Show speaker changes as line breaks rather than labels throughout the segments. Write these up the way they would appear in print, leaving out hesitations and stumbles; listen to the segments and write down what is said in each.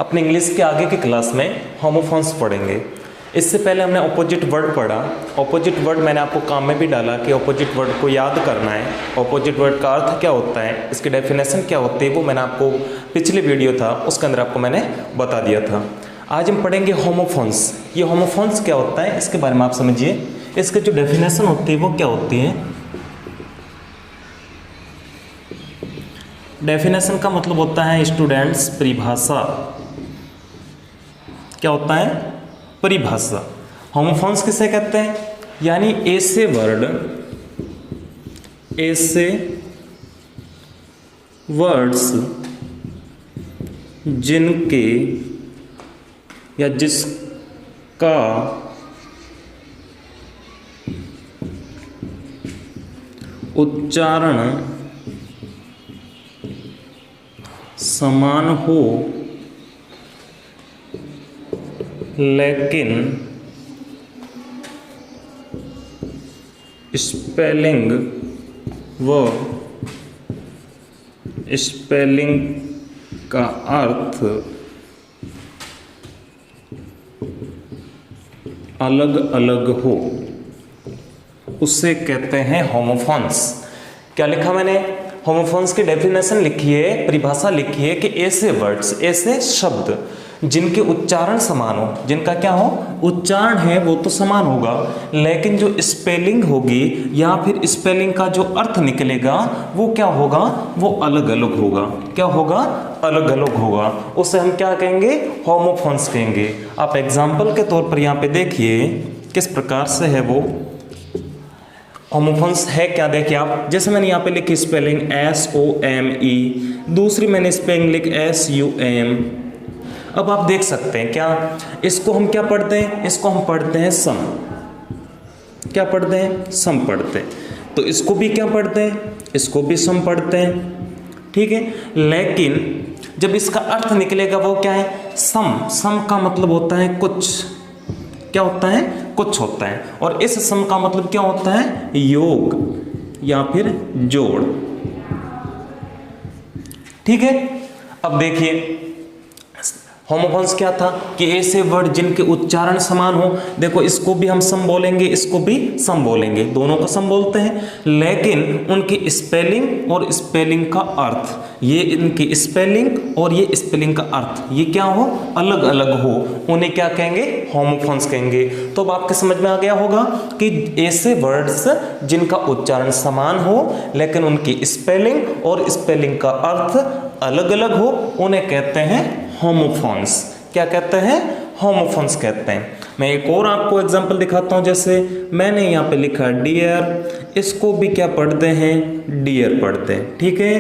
अपने इंग्लिश के आगे की क्लास में होमोफोन्स पढ़ेंगे। इससे पहले हमने ऑपोजिट वर्ड पढ़ा। ऑपोजिट वर्ड मैंने आपको काम में भी डाला कि ऑपोजिट वर्ड को याद करना है। ऑपोजिट वर्ड का अर्थ क्या होता है, इसकी डेफिनेशन क्या होती है, वो मैंने आपको पिछले वीडियो था उसके अंदर आपको मैंने बता दिया था। आज हम पढ़ेंगे होमोफोन्स। ये होमोफोन्स क्या होता है इसके बारे में आप समझिए। इसके जो डेफिनेशन होती है वो क्या होती है। डेफिनेशन का मतलब होता है स्टूडेंट्स परिभाषा। क्या होता है? परिभाषा। होमोफोन्स किसे कहते हैं? यानी ऐसे वर्ड्स जिनके या जिसका उच्चारण समान हो लेकिन स्पेलिंग का अर्थ अलग अलग हो, उसे कहते हैं होमोफोन्स। क्या लिखा मैंने? होमोफोन्स की डेफिनेशन लिखी है, परिभाषा लिखी है कि ऐसे वर्ड्स, ऐसे शब्द जिनके उच्चारण समान हो, जिनका क्या हो, उच्चारण है वो तो समान होगा, लेकिन जो स्पेलिंग होगी या फिर स्पेलिंग का जो अर्थ निकलेगा वो क्या होगा, वो अलग अलग होगा। क्या होगा? अलग अलग होगा। उसे हम क्या कहेंगे? होमोफोन्स कहेंगे। आप एग्जाम्पल के तौर पर यहाँ पे देखिए किस प्रकार से है वो होमोफोन्स है। क्या देखिए आप, जैसे मैंने यहाँ पे लिखी स्पेलिंग SOME, दूसरी मैंने स्पेलिंग लिख SUM। अब आप देख सकते हैं क्या, इसको हम क्या पढ़ते हैं? इसको हम पढ़ते हैं सम। क्या पढ़ते हैं? सम पढ़ते हैं। तो इसको भी क्या पढ़ते हैं? इसको भी सम पढ़ते हैं। ठीक है, लेकिन जब इसका अर्थ निकलेगा वो क्या है? सम। सम का मतलब होता है कुछ। क्या होता है? कुछ होता है। और इस सम का मतलब क्या होता है? योग या फिर जोड़। ठीक है, अब देखिए होमोफोन्स क्या था कि ऐसे वर्ड जिनके उच्चारण समान हो। देखो इसको भी हम सम बोलेंगे, इसको भी सम बोलेंगे, दोनों को सम बोलते हैं, लेकिन उनकी स्पेलिंग और स्पेलिंग का अर्थ, ये इनकी स्पेलिंग और ये स्पेलिंग का अर्थ ये क्या हो, अलग अलग हो, उन्हें क्या कहेंगे? होमोफोन्स कहेंगे। तो अब आपके समझ में आ गया होगा कि ऐसे वर्ड्स जिनका उच्चारण समान हो लेकिन उनकी स्पेलिंग और स्पेलिंग का अर्थ अलग अलग हो, उन्हें कहते हैं होमोफोन्स। क्या कहते हैं? होमोफोन्स कहते हैं। मैं एक और आपको एग्जांपल दिखाता हूं। जैसे मैंने यहाँ पे लिखा डियर, इसको भी क्या पढ़ते हैं? डियर पढ़ते हैं। ठीक है,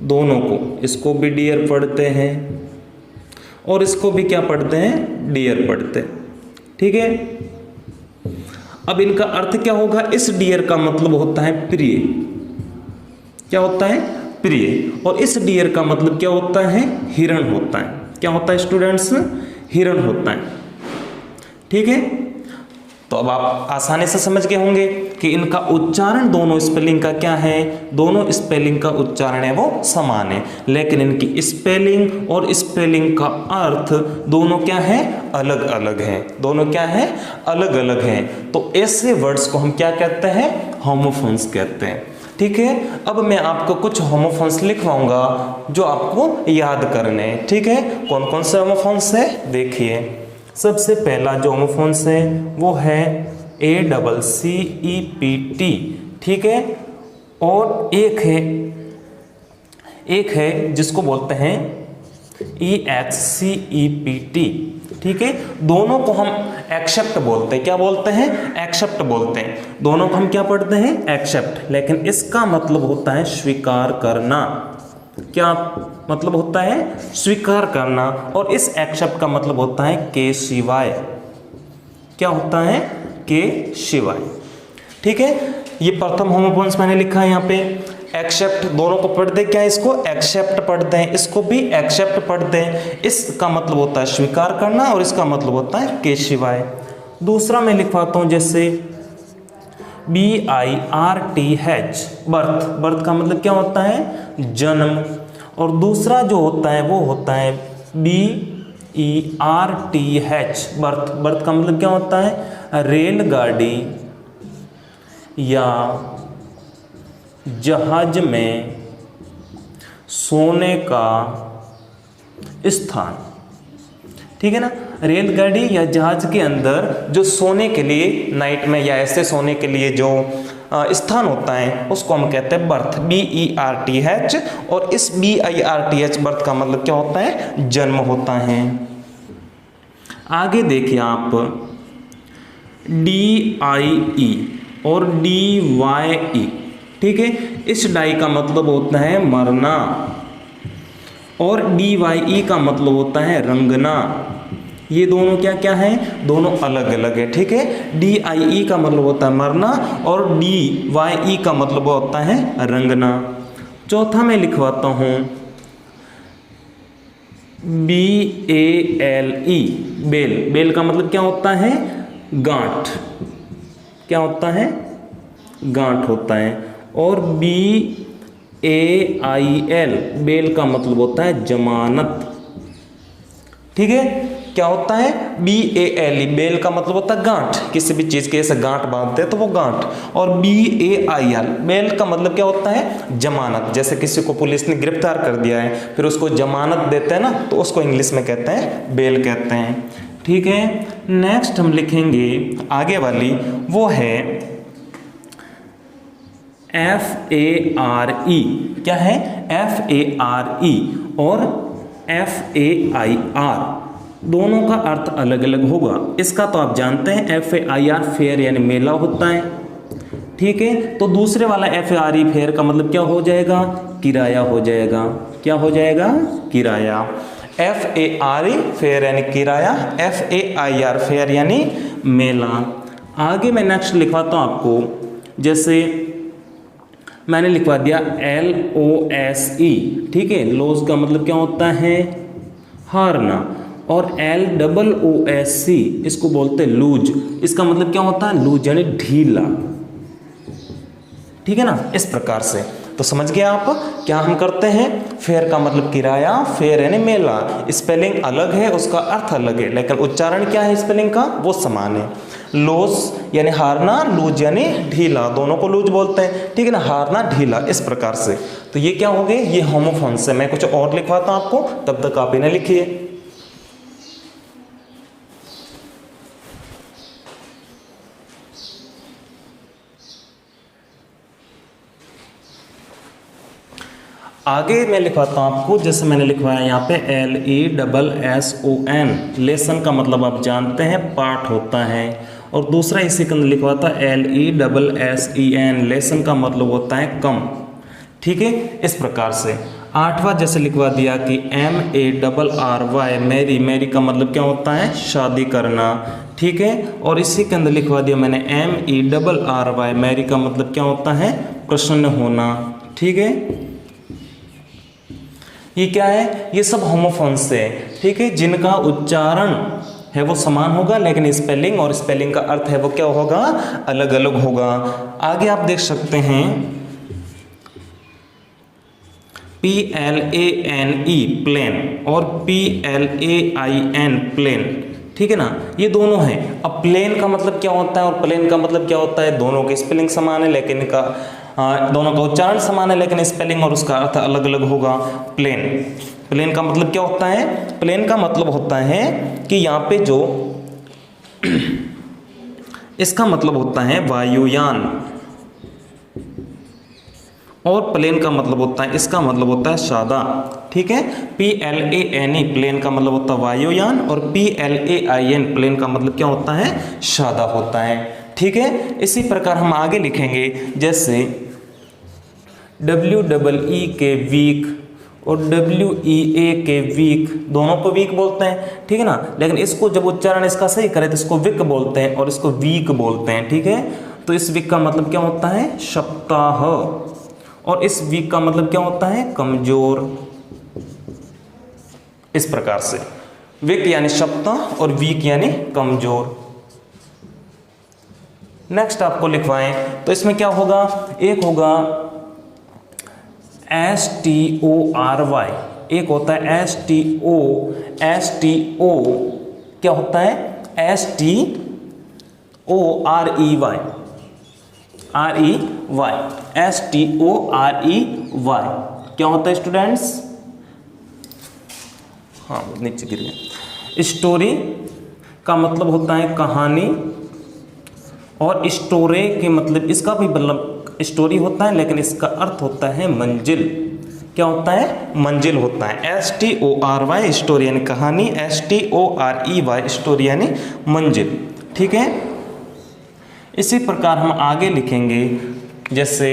दोनों को, इसको भी डियर पढ़ते हैं और इसको भी क्या पढ़ते हैं? डियर पढ़ते हैं। ठीक है, अब इनका अर्थ क्या होगा? इस डियर का मतलब होता है प्रिय। क्या होता है? प्रिय। और इस डियर का मतलब क्या होता है? हिरण होता है। क्या होता है स्टूडेंट्स? हिरण होता है। ठीक है, तो अब आप आसानी से समझ गए होंगे कि इनका उच्चारण, दोनों स्पेलिंग का क्या है? दोनों स्पेलिंग का उच्चारण है वो समान है, लेकिन इनकी स्पेलिंग और स्पेलिंग का अर्थ दोनों क्या है? अलग अलग हैं। दोनों क्या है? अलग अलग हैं। तो ऐसे वर्ड्स को हम क्या कहते हैं? होमोफोन्स कहते हैं। ठीक है, अब मैं आपको कुछ होमोफोन्स लिखवाऊंगा जो आपको याद करने हैं। ठीक है, कौन कौन से होमोफोन्स है? देखिए, सबसे पहला जो होमोफोन्स है वो है ACCEPT। ठीक है, और एक है जिसको बोलते हैं EXCEPT। ठीक है, दोनों को हम एक्सेप्ट बोलते हैं। क्या बोलते हैं? एक्सेप्ट बोलते हैं। दोनों को हम क्या पढ़ते हैं? एक्सेप्ट। लेकिन इसका मतलब होता है स्वीकार करना। क्या मतलब होता है? स्वीकार करना। और इस एक्सेप्ट का मतलब होता है के सिवाय। क्या होता है? के सिवाय। ठीक है, ये प्रथम होमोफोन्स मैंने लिखा है यहाँ पे। एक्सेप्ट, दोनों को पढ़ते क्या है? इसको एक्सेप्ट पढ़ते हैं, इसको भी एक्सेप्ट पढ़ते हैं। इसका मतलब होता है स्वीकार करना और इसका मतलब होता है के सिवाय। दूसरा मैं लिखवाता हूं, जैसे BIRTH, बर्थ। बर्थ का मतलब क्या होता है? जन्म। और दूसरा जो होता है वो होता है ERTH बर्थ। बर्थ का मतलब क्या होता है? रेलगाड़ी या जहाज में सोने का स्थान, ठीक है ना। रेलगाड़ी या जहाज के अंदर जो सोने के लिए नाइट में या ऐसे सोने के लिए जो स्थान होता है उसको हम कहते हैं बर्थ, BERTH। और इस BIRTH बर्थ का मतलब क्या होता है? जन्म होता है। आगे देखिए आप DIE और DYE, ठीक है। इस डाई का मतलब होता है मरना और DYE का मतलब होता है रंगना। ये दोनों क्या क्या हैं? दोनों अलग अलग है, ठीक है। DIE का मतलब होता है मरना और DYE का मतलब होता है रंगना। चौथा मैं लिखवाता हूं BALE, बेल। बेल का मतलब क्या होता है? गांठ। क्या होता है? गांठ होता है। और BAIL, बेल का मतलब होता है जमानत, ठीक है। क्या होता है? BALE, बेल का मतलब होता है गांठ, किसी भी चीज के ऐसे गांठ बांधते हैं तो वो गांठ। और BAIL, बेल का मतलब क्या होता है? जमानत। जैसे किसी को पुलिस ने गिरफ्तार कर दिया है फिर उसको जमानत देते हैं ना, तो उसको इंग्लिश में कहते हैं बेल कहते हैं, ठीक है। नेक्स्ट हम लिखेंगे आगे वाली, वो है FARE। क्या है? FARE और FAIR, दोनों का अर्थ अलग अलग होगा। इसका तो आप जानते हैं FAIR फेयर यानी मेला होता है, ठीक है। तो दूसरे वाला FARE फेयर का मतलब क्या हो जाएगा? किराया हो जाएगा। क्या हो जाएगा? किराया। FARE फेयर यानी किराया, FAIR फेयर यानी मेला। आगे मैं नेक्स्ट लिखवाता हूँ आपको, जैसे मैंने लिखवा दिया LOSE, ठीक है। लॉस का मतलब क्या होता है? हारना। और LOOSE इसको बोलते हैं लूज। इसका मतलब क्या होता है? लूज यानी ढीला, ठीक है ना। इस प्रकार से तो समझ गए आप क्या हम करते हैं? फेयर का मतलब किराया, फेयर यानी मेला। स्पेलिंग अलग है, उसका अर्थ अलग है, लेकिन उच्चारण क्या है स्पेलिंग का? वो समान है। लॉस यानी हारना, लूज यानी ढीला, दोनों को लूज बोलते हैं, ठीक है ना। हारना, ढीला, इस प्रकार से। तो ये क्या हो गए? ये होमोफोन्स है। मैं कुछ और लिखवाता हूं आपको, तब तक आप इन्हें लिखिए। आगे मैं लिखवाता हूँ आपको, जैसे मैंने लिखवाया यहाँ पे LESSON, लेसन का मतलब आप जानते हैं पाठ होता है। और दूसरा इसी के अंदर लिखवाता LESSEN, लेसन का मतलब होता है कम, ठीक है। इस प्रकार से आठवां जैसे लिखवा दिया कि MARRY, मैरी। मैरी का मतलब क्या होता है? शादी करना, ठीक है। और इसी के अंदर लिखवा दिया मैंने MERRY, मैरी का मतलब क्या होता है? प्रसन्न होना, ठीक है। ये क्या है? ये सब होमोफोन्स से है, ठीक है, जिनका उच्चारण है वो समान होगा, लेकिन स्पेलिंग और स्पेलिंग का अर्थ है वो क्या होगा? अलग अलग होगा। आगे आप देख सकते हैं PLANE, प्लेन, और PLAIN, प्लेन, ठीक है ना। ये दोनों हैं। अब प्लेन का मतलब क्या होता है और प्लेन का मतलब क्या होता है? दोनों की स्पेलिंग समान है, लेकिन दोनों का उच्चारण समान है, लेकिन स्पेलिंग और उसका अर्थ अलग अलग होगा। प्लेन, प्लेन का मतलब क्या होता है? प्लेन का मतलब होता है कि यहाँ पे जो इसका मतलब होता है वायुयान, और प्लेन का मतलब होता है, इसका मतलब होता है सादा, ठीक है। PLANE, प्लेन का मतलब होता है वायुयान, और PLAIN, प्लेन का मतलब क्या होता है? सादा होता है, ठीक है। इसी प्रकार हम आगे लिखेंगे, जैसे WEE के वीक और WEA के वीक, दोनों को वीक बोलते हैं, ठीक है ना। लेकिन इसको जब उच्चारण इसका सही करें तो इसको विक बोलते हैं और इसको वीक बोलते हैं, ठीक है। तो इस वीक का मतलब क्या होता है? सप्ताह, और इस वीक का मतलब क्या होता है? कमजोर। इस प्रकार से वीक यानी सप्ताह और वीक यानी कमजोर। नेक्स्ट आपको लिखवाएं तो इसमें क्या होगा? एक होगा STORY, एक होता है STO, STO क्या होता है, STOREY, STOREY क्या होता है स्टूडेंट्स, हाँ नीचे गिर गया। स्टोरी का मतलब होता है कहानी, और स्टोरे के मतलब इसका भी मतलब स्टोरी होता है, लेकिन इसका अर्थ होता है मंजिल। क्या होता है, मंजिल होता है। STORY स्टोरी यानी कहानी, STOREY स्टोरी यानी मंजिल। ठीक है, इसी प्रकार हम आगे लिखेंगे, जैसे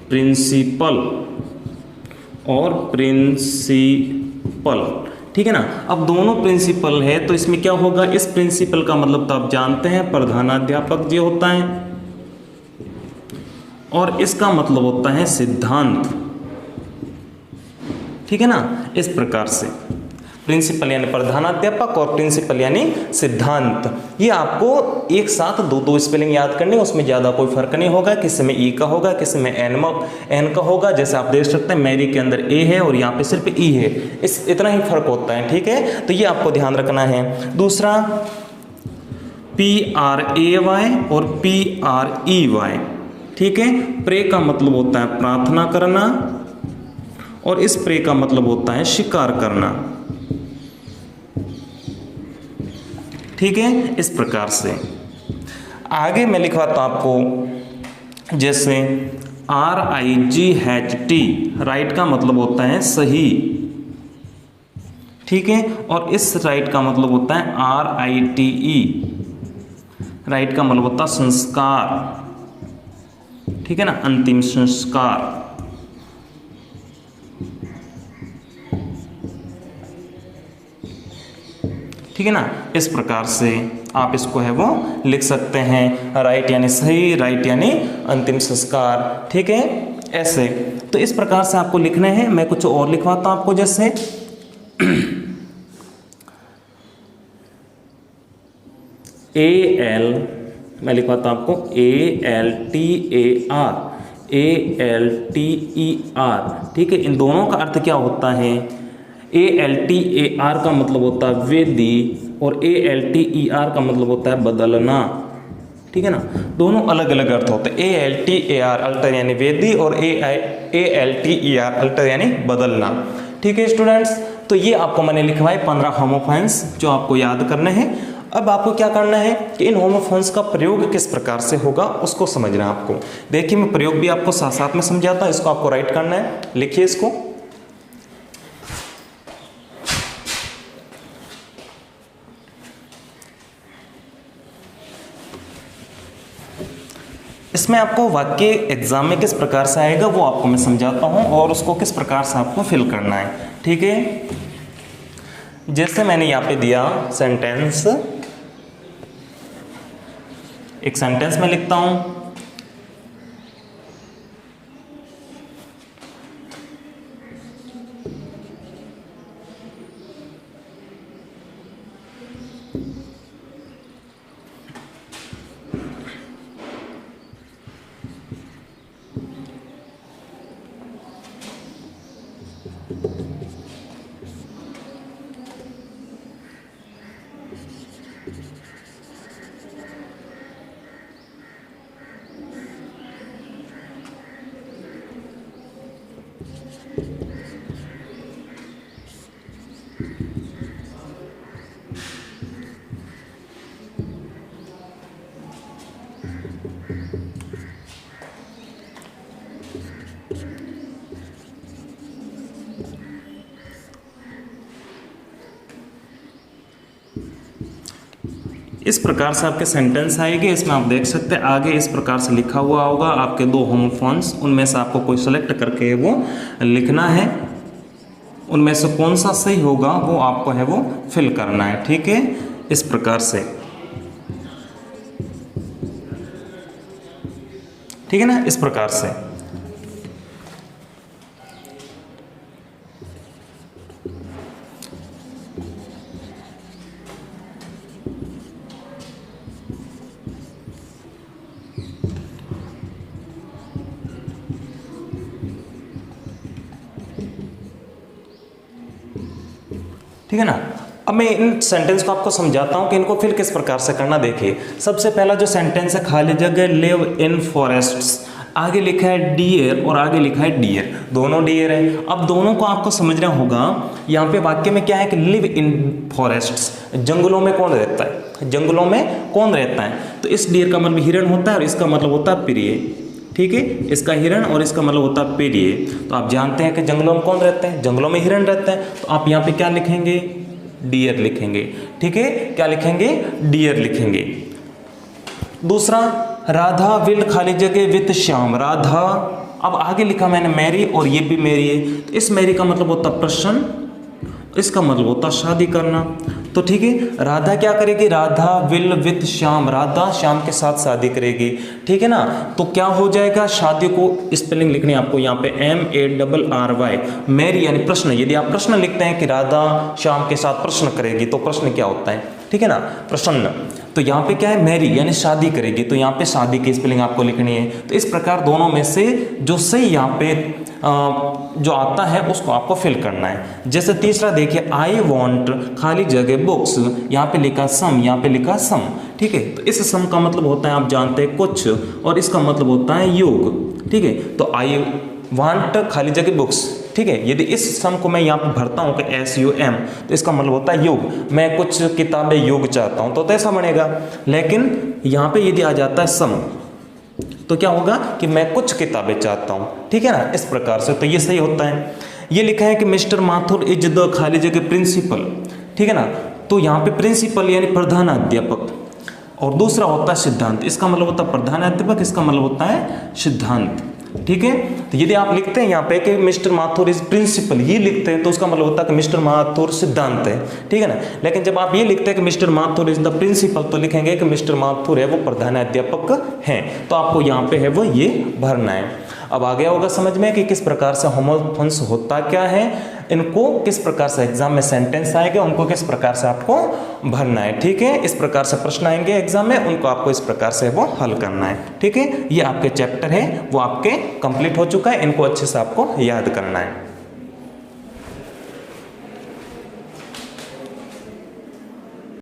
प्रिंसिपल और प्रिंसिपल। ठीक है ना, अब दोनों प्रिंसिपल है तो इसमें क्या होगा, इस प्रिंसिपल का मतलब तो आप जानते हैं प्रधानाध्यापक जी होता है, और इसका मतलब होता है सिद्धांत। ठीक है ना, इस प्रकार से प्रिंसिपल यानी प्रधानाध्यापक और प्रिंसिपल यानी सिद्धांत। ये आपको एक साथ दो स्पेलिंग याद करनी है, उसमें ज़्यादा कोई फर्क नहीं होगा, किसी में ई का होगा, किसी में एन का होगा। जैसे आप देख सकते हैं मेरी के अंदर ए है और यहाँ पे सिर्फ ई है, इस इतना ही फर्क होता है। ठीक है, तो ये आपको ध्यान रखना है। दूसरा PRAY और PREY। ठीक है, प्रे का मतलब होता है प्रार्थना करना, और इस प्रे का मतलब होता है शिकार करना। ठीक है, इस प्रकार से आगे मैं लिखवाता हूं आपको, जैसे RIGHT राइट का मतलब होता है सही। ठीक है, और इस राइट का मतलब होता है RITE, राइट का मतलब होता है संस्कार। ठीक है ना, अंतिम संस्कार। ठीक है ना, इस प्रकार से आप इसको है वो लिख सकते हैं, राइट यानी सही, राइट यानी अंतिम संस्कार। ठीक है, ऐसे तो इस प्रकार से आपको लिखना है। मैं कुछ और लिखवाता हूं आपको, जैसे AL, मैं लिखवाता हूं आपको ALTAR। ठीक है, इन दोनों का अर्थ क्या होता है, ALTAR का मतलब होता है वेदी, और ALTER का मतलब होता है बदलना। ठीक है ना, दोनों अलग अलग अर्थ होते हैं। ALTAR अल्टर यानी वेदी, और ALTER अल्टर यानी बदलना। ठीक है स्टूडेंट्स, तो ये आपको मैंने लिखवाए 15 होमोफोन्स जो आपको याद करने हैं। अब आपको क्या करना है कि इन होमोफोन्स का प्रयोग किस प्रकार से होगा उसको समझना है आपको। देखिए मैं प्रयोग भी आपको साथ साथ में समझाता हूं, इसको आपको राइट करना है, लिखिए इसको। इसमें आपको वाक्य एग्जाम में किस प्रकार से आएगा वो आपको मैं समझाता हूं, और उसको किस प्रकार से आपको फिल करना है। ठीक है, जैसे मैंने यहां पे दिया सेंटेंस, एक सेंटेंस में लिखता हूं, इस प्रकार से आपके सेंटेंस आएंगे। इसमें आप देख सकते हैं आगे इस प्रकार से लिखा हुआ होगा आपके 2 होमोफोन्स, उनमें से आपको कोई सेलेक्ट करके वो लिखना है, उनमें से कौन सा सही होगा वो आपको है वो फिल करना है। ठीक है, इस प्रकार से। ठीक है ना, इस प्रकार से। ठीक है ना। अब मैं इन सेंटेंस को आपको समझाता हूँ कि इनको फिल किस प्रकार से करना। देखिए सबसे पहला जो सेंटेंस है, खाली जगह लिव इन फॉरेस्ट्स, आगे लिखा है डियर और आगे लिखा है डियर, दोनों डियर है। अब दोनों को आपको समझना होगा। यहाँ पे वाक्य में क्या है कि लिव इन फॉरेस्ट्स, जंगलों में कौन रहता है, जंगलों में कौन रहता है। तो इस डियर का मतलब हिरण होता है और इसका मतलब होता है प्रिय, ठीक है, इसका हिरण और इसका मतलब होता है प्रिय। तो आप जानते हैं कि जंगलों में कौन रहते हैं, जंगलों में हिरण रहते हैं। तो आप यहाँ पे क्या लिखेंगे, डियर लिखेंगे, ठीक है, क्या लिखेंगे, डियर लिखेंगे। दूसरा, राधा विल खाली जगह विथ श्याम, राधा, अब आगे लिखा मैंने मैरी और ये भी मैरी है। तो इस मैरी का मतलब होता प्रश्न, इसका मतलब होता शादी करना। तो ठीक है, राधा क्या करेगी, राधा विल विथ श्याम, राधा श्याम के साथ शादी करेगी, ठीक है ना। तो क्या हो जाएगा, शादी को स्पेलिंग लिखनी है आपको यहाँ पे MARRY, मैरी यानी प्रश्न। यदि आप प्रश्न लिखते हैं कि राधा श्याम के साथ प्रश्न करेगी तो प्रश्न क्या होता है, ठीक है ना, प्रसन्न। तो यहाँ पे क्या है, मैरी यानी शादी करेगी, तो यहाँ पे शादी की स्पेलिंग आपको लिखनी है। तो इस प्रकार दोनों में से जो सही यहाँ पे जो आता है उसको आपको फिल करना है। जैसे तीसरा देखिए, आई वॉन्ट खाली जगह बुक्स, यहाँ पे लिखा सम, यहाँ पे लिखा सम, ठीक है। तो इस सम का मतलब होता है आप जानते हैं कुछ, और इसका मतलब होता है योग, ठीक है। तो आई वांट खाली जगह बुक्स, ठीक है। यदि इस सम को मैं यहाँ पे भरता हूँ कि SUM, तो इसका मतलब होता है योग, मैं कुछ किताबें योग चाहता हूँ, तो ऐसा बनेगा। लेकिन यहाँ पे यदि आ जाता है सम, तो क्या होगा कि मैं कुछ किताबें चाहता हूँ, ठीक है ना, इस प्रकार से। तो ये सही होता है। ये लिखा है कि मिस्टर माथुर इज द खाली जगह प्रिंसिपल, ठीक है ना। तो यहाँ पे प्रिंसिपल यानी प्रधानाध्यापक, और दूसरा होता है सिद्धांत, इसका मतलब होता है प्रधानाध्यापक, इसका मतलब होता है सिद्धांत, ठीक है। तो यदि आप लिखते हैं यहाँ पे कि मिस्टर माथुर इज प्रिंसिपल, ये लिखते हैं तो उसका मतलब होता है कि मिस्टर माथुर सिद्धांत है, ठीक है ना। लेकिन जब आप ये लिखते हैं कि mister Mathur is the principal, तो लिखेंगे कि मिस्टर माथुर है वो प्रधानाध्यापक हैं। तो आपको यहाँ पे है वो ये भरना है। अब आ गया होगा समझ में कि किस प्रकार से होमोफोन्स होता क्या है, इनको किस प्रकार से एग्जाम में सेंटेंस आएंगे, उनको किस प्रकार से आपको भरना है, ठीक है। इस प्रकार से प्रश्न आएंगे एग्जाम में, उनको आपको इस प्रकार से वो हल करना है, ठीक है। ये आपके चैप्टर है वो आपके कंप्लीट हो चुका है, इनको अच्छे से आपको याद करना है।